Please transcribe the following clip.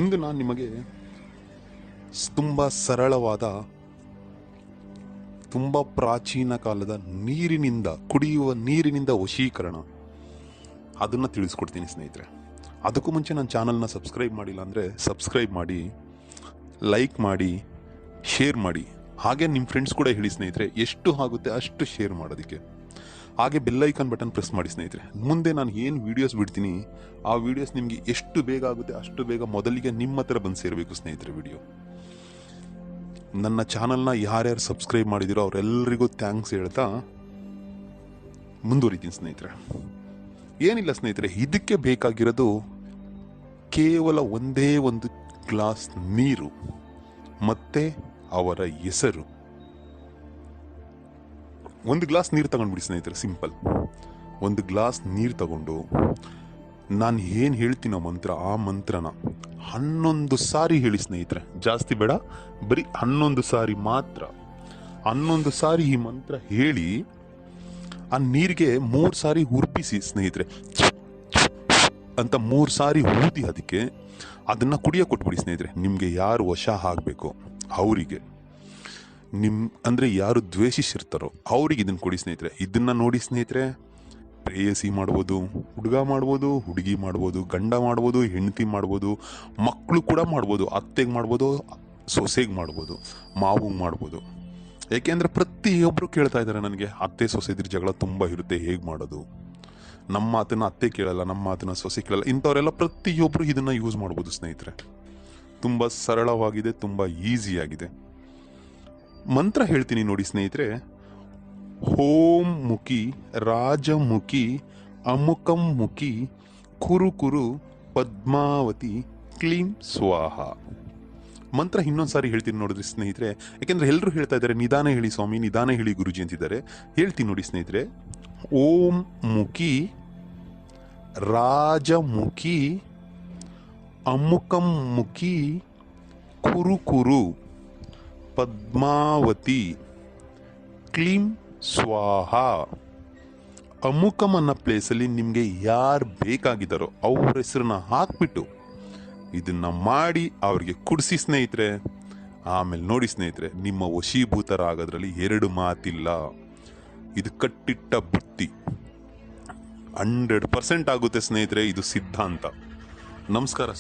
ಇಂದು ನಾನು ನಿಮಗೆ ತುಂಬ ಸರಳವಾದ, ತುಂಬ ಪ್ರಾಚೀನ ಕಾಲದ ಕುಡಿಯುವ ನೀರಿನಿಂದ ವಶೀಕರಣ ಅದನ್ನು ತಿಳಿಸ್ಕೊಡ್ತೀನಿ ಸ್ನೇಹಿತರೆ. ಅದಕ್ಕೂ ಮುಂಚೆ ನನ್ನ ಚಾನಲ್ನ ಸಬ್ಸ್ಕ್ರೈಬ್ ಮಾಡಿಲ್ಲ ಅಂದರೆ ಸಬ್ಸ್ಕ್ರೈಬ್ ಮಾಡಿ, ಲೈಕ್ ಮಾಡಿ, ಶೇರ್ ಮಾಡಿ. ಹಾಗೆ ನಿಮ್ಮ ಫ್ರೆಂಡ್ಸ್ ಕೂಡ ಹೇಳಿ ಸ್ನೇಹಿತರೆ, ಎಷ್ಟು ಆಗುತ್ತೆ ಅಷ್ಟು ಶೇರ್ ಮಾಡೋದಕ್ಕೆ. ಹಾಗೆ ಬೆಲ್ಲೈಕನ್ ಬಟನ್ ಪ್ರೆಸ್ ಮಾಡಿ ಸ್ನೇಹಿತರೆ. ಮುಂದೆ ನಾನು ಏನು ವೀಡಿಯೋಸ್ ಬಿಡ್ತೀನಿ ಆ ವೀಡಿಯೋಸ್ ನಿಮಗೆ ಎಷ್ಟು ಬೇಗ ಆಗುತ್ತೆ ಅಷ್ಟು ಬೇಗ ಮೊದಲಿಗೆ ನಿಮ್ಮ ಹತ್ರ ಬಂದು ಸೇರಬೇಕು ಸ್ನೇಹಿತರೆ ವಿಡಿಯೋ. ನನ್ನ ಚಾನಲ್ನ ಯಾರ್ಯಾರು ಸಬ್ಸ್ಕ್ರೈಬ್ ಮಾಡಿದಿರೋ ಅವರೆಲ್ಲರಿಗೂ ಥ್ಯಾಂಕ್ಸ್ ಹೇಳ್ತಾ ಮುಂದುವರಿತೀನಿ ಸ್ನೇಹಿತರೆ. ಏನಿಲ್ಲ ಸ್ನೇಹಿತರೆ, ಇದಕ್ಕೆ ಬೇಕಾಗಿರೋದು ಕೇವಲ ಒಂದೇ ಒಂದು ಗ್ಲಾಸ್ ನೀರು ಮತ್ತೆ ಅವರ ಹೆಸರು. ಒಂದು ಗ್ಲಾಸ್ ನೀರು ತಗೊಂಡ್ಬಿಡಿ ಸ್ನೇಹಿತರೆ, ಸಿಂಪಲ್. ಒಂದು ಗ್ಲಾಸ್ ನೀರು ತಗೊಂಡು ನಾನು ಏನು ಹೇಳ್ತೀನೋ ಮಂತ್ರ, ಆ ಮಂತ್ರನ 11 ಸಾರಿ ಹೇಳಿ ಸ್ನೇಹಿತರೆ. ಜಾಸ್ತಿ ಬೇಡ, ಬರೀ 11 ಸಾರಿ ಮಾತ್ರ. 11 ಸಾರಿ ಈ ಮಂತ್ರ ಹೇಳಿ ಆ ನೀರಿಗೆ 3 ಸಾರಿ ಉರ್ಪಿಸಿ ಸ್ನೇಹಿತರೆ. ಅಂತ 3 ಸಾರಿ ಊದಿ ಅದನ್ನ ಕುಡಿಯೋ ಕೊಟ್ಬಿಡಿ ಸ್ನೇಹಿತರೆ. ನಿಮಗೆ ಯಾರು ವಶ ಆಗಬೇಕು ಅವರಿಗೆ, ಅಂದರೆ ಯಾರು ದ್ವೇಷಿಸಿರ್ತಾರೋ ಅವ್ರಿಗೆ ಇದನ್ನು ಕೊಡಿ ಸ್ನೇಹಿತರೆ. ಇದನ್ನ ನೋಡಿ ಸ್ನೇಹಿತರೆ, ಪ್ರೇಯಸಿ ಮಾಡ್ಬೋದು, ಹುಡುಗ ಮಾಡ್ಬೋದು, ಹುಡುಗಿ ಮಾಡ್ಬೋದು, ಗಂಡ ಮಾಡ್ಬೋದು, ಹೆಂಡತಿ ಮಾಡ್ಬೋದು, ಮಕ್ಕಳು ಕೂಡ ಮಾಡ್ಬೋದು, ಅತ್ತೆಗೆ ಮಾಡ್ಬೋದು, ಸೊಸೆಗೆ ಮಾಡ್ಬೋದು, ಮಾವಂಗೆ ಮಾಡ್ಬೋದು. ಏಕೆಂದರೆ ಪ್ರತಿಯೊಬ್ಬರು ಕೇಳ್ತಾ ಇದ್ದಾರೆ ನನಗೆ, ಅತ್ತೆ ಸೊಸೆದ್ರ ಜಗಳ ತುಂಬ ಇರುತ್ತೆ, ಹೇಗೆ ಮಾಡೋದು? ನಮ್ಮ ಮಾತನ್ನ ಅತ್ತೆ ಕೇಳಲ್ಲ, ನಮ್ಮ ಮಾತನ್ನ ಸೊಸೆ ಕೇಳಲ್ಲ. ಇಂಥವರೆಲ್ಲ ಪ್ರತಿಯೊಬ್ಬರು ಇದನ್ನು ಯೂಸ್ ಮಾಡ್ಬೋದು ಸ್ನೇಹಿತರೆ. ತುಂಬ ಸರಳವಾಗಿದೆ, ತುಂಬ ಈಸಿಯಾಗಿದೆ. ಮಂತ್ರ ಹೇಳ್ತೀನಿ ನೋಡಿ ಸ್ನೇಹಿತರೆ. ಓಂ ಮುಖಿ ರಾಜಮುಖಿ ಅಮುಕಂ ಮುಖಿ ಕುರು ಕುರು ಪದ್ಮಾವತಿ ಕ್ಲೀಂ ಸ್ವಾಹ. ಮಂತ್ರ ಇನ್ನೊಂದು ಸಾರಿ ಹೇಳ್ತೀನಿ ನೋಡಿದ್ರಿ ಸ್ನೇಹಿತರೆ. ಯಾಕೆಂದ್ರೆ ಎಲ್ಲರೂ ಹೇಳ್ತಾ ಇದ್ದಾರೆ ನಿಧಾನ ಹೇಳಿ ಸ್ವಾಮಿ, ನಿಧಾನ ಹೇಳಿ ಗುರುಜಿ ಅಂತಿದ್ದಾರೆ. ಹೇಳ್ತೀನಿ ನೋಡಿ ಸ್ನೇಹಿತರೆ. ಓಂ ಮುಖಿ ರಾಜಮುಖಿ ಅಮುಕಂ ಮುಖಿ ಕುರು ಕುರು ಪದ್ಮಾವತಿ ಕ್ಲೀಂ ಸ್ವಾಹ. ಅಮುಕಂ ಅನ್ನೋ ಪ್ಲೇಸಲ್ಲಿ ನಿಮಗೆ ಯಾರು ಬೇಕಾಗಿದ್ದಾರೋ ಅವ್ರ ಹೆಸರನ್ನ ಹಾಕ್ಬಿಟ್ಟು ಇದನ್ನ ಮಾಡಿ ಅವ್ರಿಗೆ ಕುಡಿಸಿ ಸ್ನೇಹಿತರೆ. ಆಮೇಲೆ ನೋಡಿ ಸ್ನೇಹಿತರೆ, ನಿಮ್ಮ ವಶೀಭೂತರಾಗೋದ್ರಲ್ಲಿ 2 ಮಾತಿಲ್ಲ. ಇದು ಕಟ್ಟಿಟ್ಟ ಬುತ್ತಿ, 100% ಆಗುತ್ತೆ ಸ್ನೇಹಿತರೆ. ಇದು ಸಿದ್ಧಾಂತ. ನಮಸ್ಕಾರ.